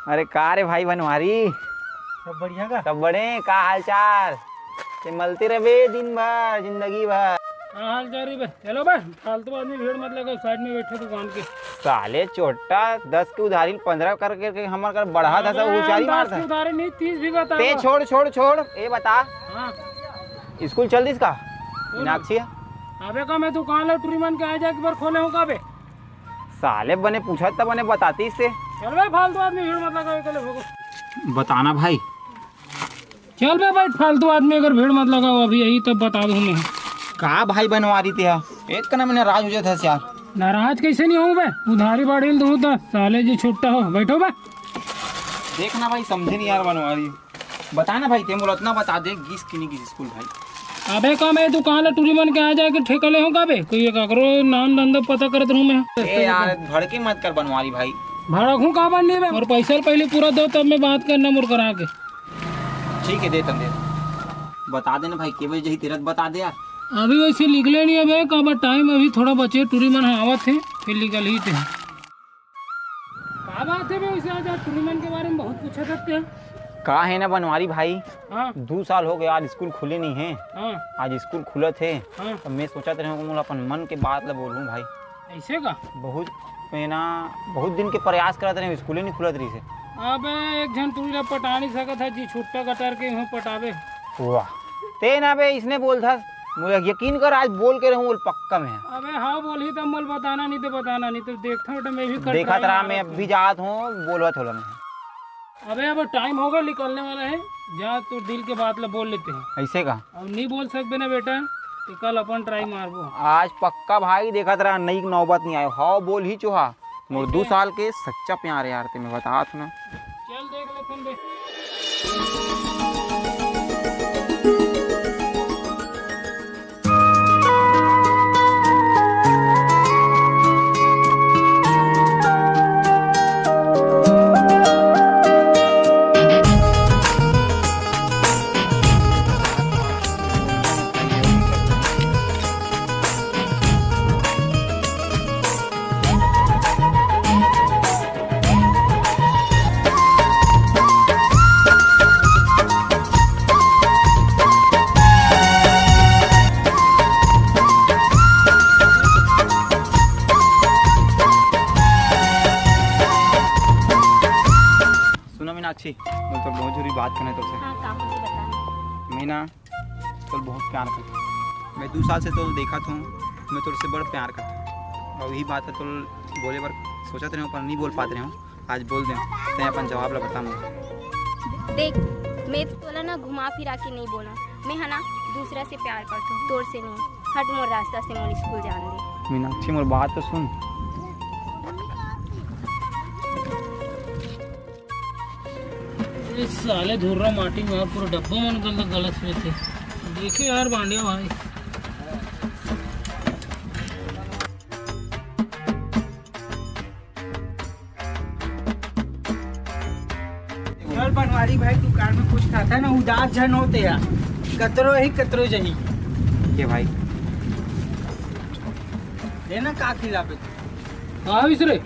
अरे का रे भाई बनवारी। सब बढ़िया का। सब बड़े का हाल चाल। ते मलते रहे दिन भर जिंदगी भर। हाँ हाल चाल बे। चलो बे, फालतू आदमी भीड़ मत लगा, साइड में बैठे दुकान के। साले चोटा 10 की उधारी 15 करके हमार कर बढ़ा था सब उचारी मारता है। उधारी नहीं 30 भी बता। ते छोड़ छोड़ छोड़ ए बता। हाँ स्कूल चल दिस का मीनाक्षी। अबे का मैं दुकान ला टूरीमन के आ जा के बार खोले हूँ का बे। साले बने पूछा तब बने बताती इससे। चल बे, फालतू आदमी भीड़ मत लगा कल भगो। बताना भाई। चल बे भाई, फालतू आदमी अगर भीड़ मत लगाओ अभी यही तब बता दूँ मैं। का भाई बनवारी थे एक का ना मैंने राज हो जाता यार। नाराज कैसे नहीं हूँ बे, उधारी बाढ़ी दूँ तो साले जी छुट्टा हो बैठो बे। देखना भाई समझे नहीं यार बनवारी। बताना भाई ते मोला इतना बता दे गिस की नहीं गिस स्कूल भाई। अबे का मैं दुकान ला टूरीमन के आ जाके ठेका ले हूँ का बे, कोई ककरो नाम धंधा पता करत रहूँ मैं। ए यार भड़के मत कर बनवारी भाई। भाड़ा हूँ का बननी बे, और पैसा पहले पूरा दो तब मैं बात करना मुर करा के। ठीक है दे तम दे। बता देना भाई के बजे तेरत बता दे यार। अभी वैसे निकले नहीं है का टाइम अभी थोड़ा बचे, टूरीमन आवत थे फिर निकल ही थे। क्या बात है वैसे आज टूरीमन के बारे में बहुत पूछा करते हैं। का है ना बनवारी भाई। हाँ 2 साल हो गए आज स्कूल खुले नहीं है। हाँ आज स्कूल खुले थे। हाँ तो मैं सोचा था अपन मन के बात ला बोलूँ भाई। ऐसे का बहुत दिन के प्रयास करा था स्कूल नहीं खुलत रही से। अबे एक जन टूरी ला पटा नहीं सकत है जी, छुट्टा कटर के यहाँ पटावे। वाह ते ना बे इसने बोल था मुझे यकीन कर आज बोल के रहूँ पक्का में। अबे हाँ बोल ही तब मोल बताना नहीं तो बताना नहीं तो देखता हूँ मैं भी कर देखा था मैं अब भी जात हूँ बोलवा थोड़ा मैं। अबे अब टाइम होगा निकलने वाला है, जा तो दिल के बात ला बोल लेते हैं। ऐसे का अब नहीं बोल सकते ना बेटा तो कल अपन ट्राई मारबो। आज पक्का भाई देखा तेरा नई नौबत नहीं आयो। हाँ बोल ही चोहा मोर 2 साल के सच्चा प्यार यार ते मैं बता ना। चल देख लेते हैं। मीनाक्षी मैं तो बहुत जरूरी बात करना है तुझसे। हाँ काम मुझे बता। मैं ना तो बहुत प्यार करता हूँ। मैं 2 साल से तो देखा था मैं तुझसे बड़ा प्यार करता हूँ और यही बात है तो बोले पर सोचा रहे पर नहीं बोल पाते रहे हूँ। आज बोल दें तो अपन जवाब ला बता मुझे। देख मैं तो तोला ना घुमा फिरा के नहीं बोला, मैं है ना दूसरा से प्यार करता हूँ, तोर से नहीं। हट मोर रास्ता से मोर स्कूल जान दे। मीनाक्षी मोर बात तो सुन। इस साले धुर्रा माटी में पूरा डब्बा मन गलत में थे। देखे यार बांडिया भाई चल बनवारी भाई दुकान में कुछ खाता ना उदास जन होते हैं कतरो जही ये भाई लेना का खिलावे। हाँ रे।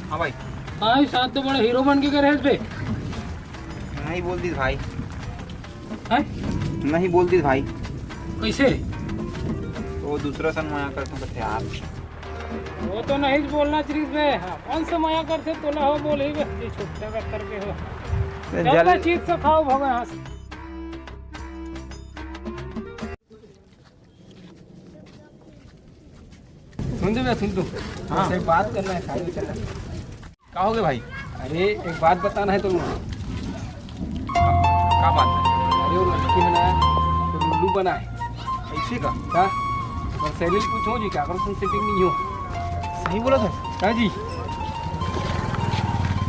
हाँ भाई हाँ साथ तो बड़ा हीरो बन के करे पे। नहीं बोल दी भाई। है? नहीं बोल दी भाई। कैसे तो दूसरा सन माया करता हूँ यार। वो तो नहीं बोलना चाहिए बे। हाँ कौन सा माया करते तो ना हो बोल ही बे, ये छुट्टा का करके हो। चल चीज से खाओ भगो यहाँ से। सुन तू। हाँ एक बात करना है खाली चला। क्या हो गया भाई। अरे एक बात बताना है तुम। क्या बात है। अरे वो लड़की बनाया तो लुल्लू बना है ऐसे का क्या और सैलरी पूछो जी क्या अगर तुम सेटिंग नहीं हो। सही बोला था क्या जी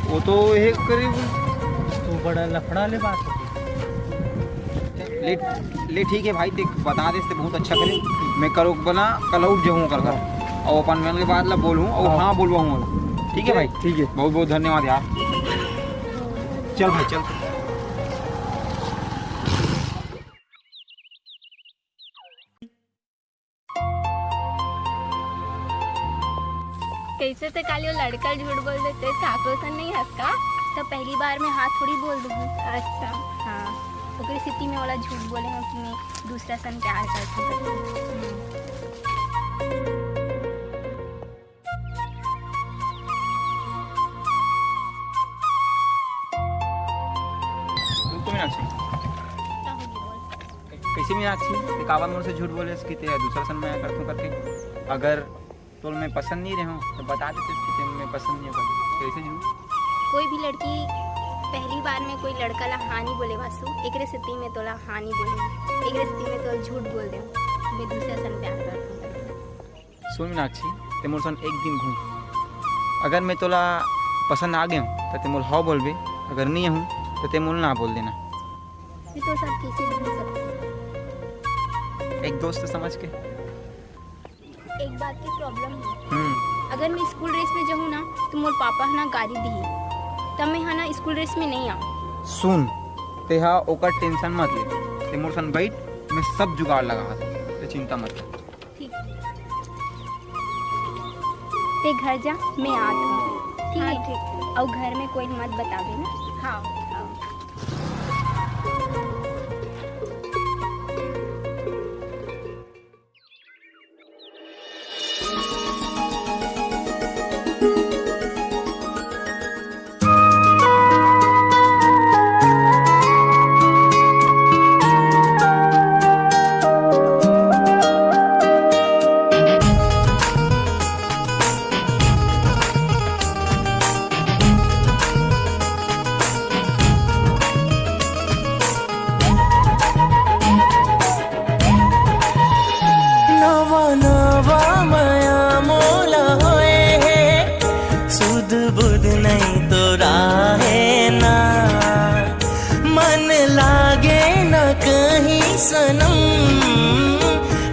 वो तो एक करीब तो बड़ा लफड़ा ले बात ले ठीक है भाई देख बता दे इससे बहुत अच्छा करे। मैं करो बना कल उठ जाऊँ कर और अपन मन के बाद ला बोलूँ और हाँ बोलवाऊँ। ठीक है भाई। ठीक है बहुत बहुत धन्यवाद यार। चल भाई चल। कैसे तो काली वो लड़का झूठ बोल देते काको सन नहीं हंस का। तो पहली बार मैं हाँ थोड़ी बोल दूँ। अच्छा हाँ, ओकरे स्थिति में वाला झूठ बोले हो कि मैं दूसरा सन प्यार करती हूँ। रुको मीनाक्षी, क्या होगी बोल? कैसे मीनाक्षी कावा मोर से झूठ बोले इसकी ते दूसरा सन मैं करतूँ करके? अगर तो मैं पसंद नहीं रहा तो बता देते इसकी मैं पसंद नहीं होगा, कैसे झूठ? कोई भी लड़की पहली बार में कोई लड़का ला हाँ नहीं बोले वासु, एक स्थिति में तोला हाँ नहीं बोले, एक स्थिति में तो झूठ बोल दे मैं दूसरा सन प्यार करता हूँ। सुन मीनाक्षी, ते मोर सन एक दिन घूम, अगर मैं तोला पसंद आ गया हूँ तो ते मोल हाँ बोलबे, अगर नहीं हूँ तो ते मोल ना बोल देना। मैं तो सब कैसे भूल सकती हूँ? एक दोस्त समझ के। एक बात की प्रॉब्लम है, अगर मैं स्कूल ड्रेस में जाऊँ ना तो मोर पापा है ना गाड़ी दी, तब मैं है ना स्कूल ड्रेस में नहीं आऊँ। सुन, ते हा ओकर टेंशन मत ले, ते मोर सन बैठ, मैं सब जुगाड़ लगा दूँ, ते चिंता मत कर। ठीक, ते घर जा, मैं आती हूँ। ठीक है? ठीक। और घर में कोई मत बता देना। हाँ हाँ।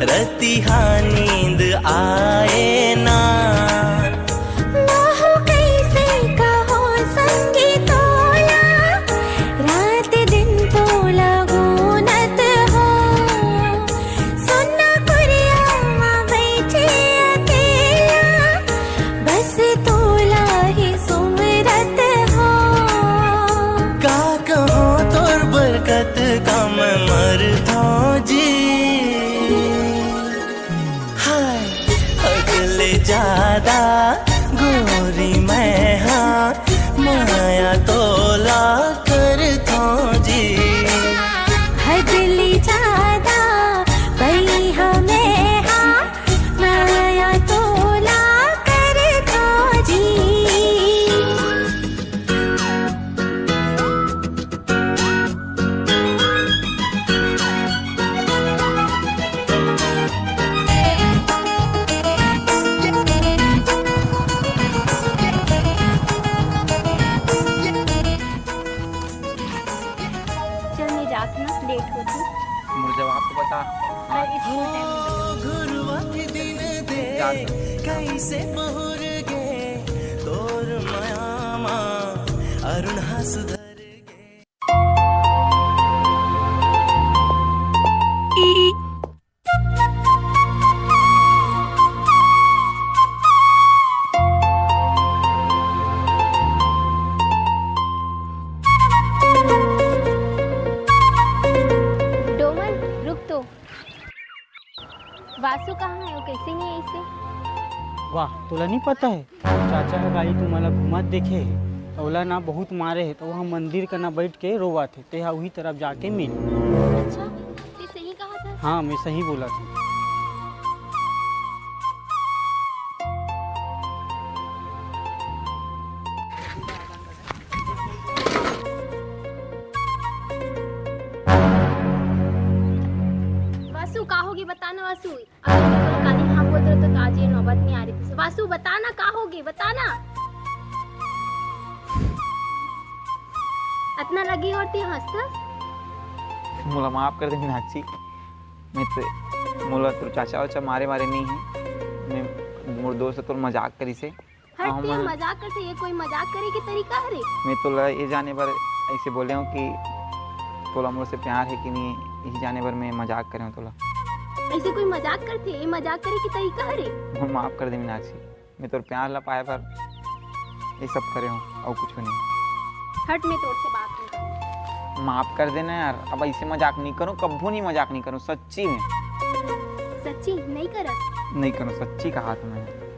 रतिहा नींद आए ना मोह कैसे कहो संगी तोला, रात दिन तोला गुनत हो। सुनना कुरिया बैठे अकेला, बस तोला ही सुमरत हो। का कहो तोर बरकत कम मर थो जी, ज्यादा गोरी मैं हाँ माया तोला करता जी। हदली ज्यादा बई हमें हाँ माया तोला करता जी। लेट होती मुझे जवाब तो बता। और स्कूल टाइम में घुरवा दिन दे कैसे बहुर गे तोर मायामा अरुण हसुधर वासु कहाँ है? वो कैसे नहीं है इसे? वाह, तोला नहीं पता है चाचा का गाड़ी तुम्हारा घुमात देखे है, ओला ना बहुत मारे है तो वहाँ मंदिर का ना बैठ के रोवा थे, ते वही तरफ जाके मिल। अच्छा, ते सही कहा था? हाँ, मैं सही बोला था। वासु का होगी बताना वासु, अगर तो गाली हाँ बोल रहे तो आज ये नौबत नहीं आ रही थी। वासु बताना का होगी, बताना। इतना लगी होती हंसता। मोला माफ कर दे मीनाक्षी, मैं तो मोला तो चाचा वाचा मारे नहीं है, मैं मोर दोस्त तो मजाक करी से। हट ये मजाक करते, ये कोई मजाक करे के तरीका है रे? मैं तो ये जाने पर ऐसे बोले हूँ कि तोला मोर से प्यार है कि नहीं, यही जाने पर मैं मजाक करे हूँ तोला। ऐसे कोई मजाक करते, ये मजाक करे के तरीका है रे? माफ कर दे मीनाक्षी, मैं तो प्यार ला पाए पर ये सब करे हूँ और कुछ नहीं। हट, मैं तोड़ से बात नहीं करूँ। माफ कर देना यार, अब ऐसे मजाक नहीं करूँ, कभी नहीं मजाक नहीं करूँ, सच्ची में सच्ची नहीं करस। नहीं करूँ, सच्ची कहा तुम्हें।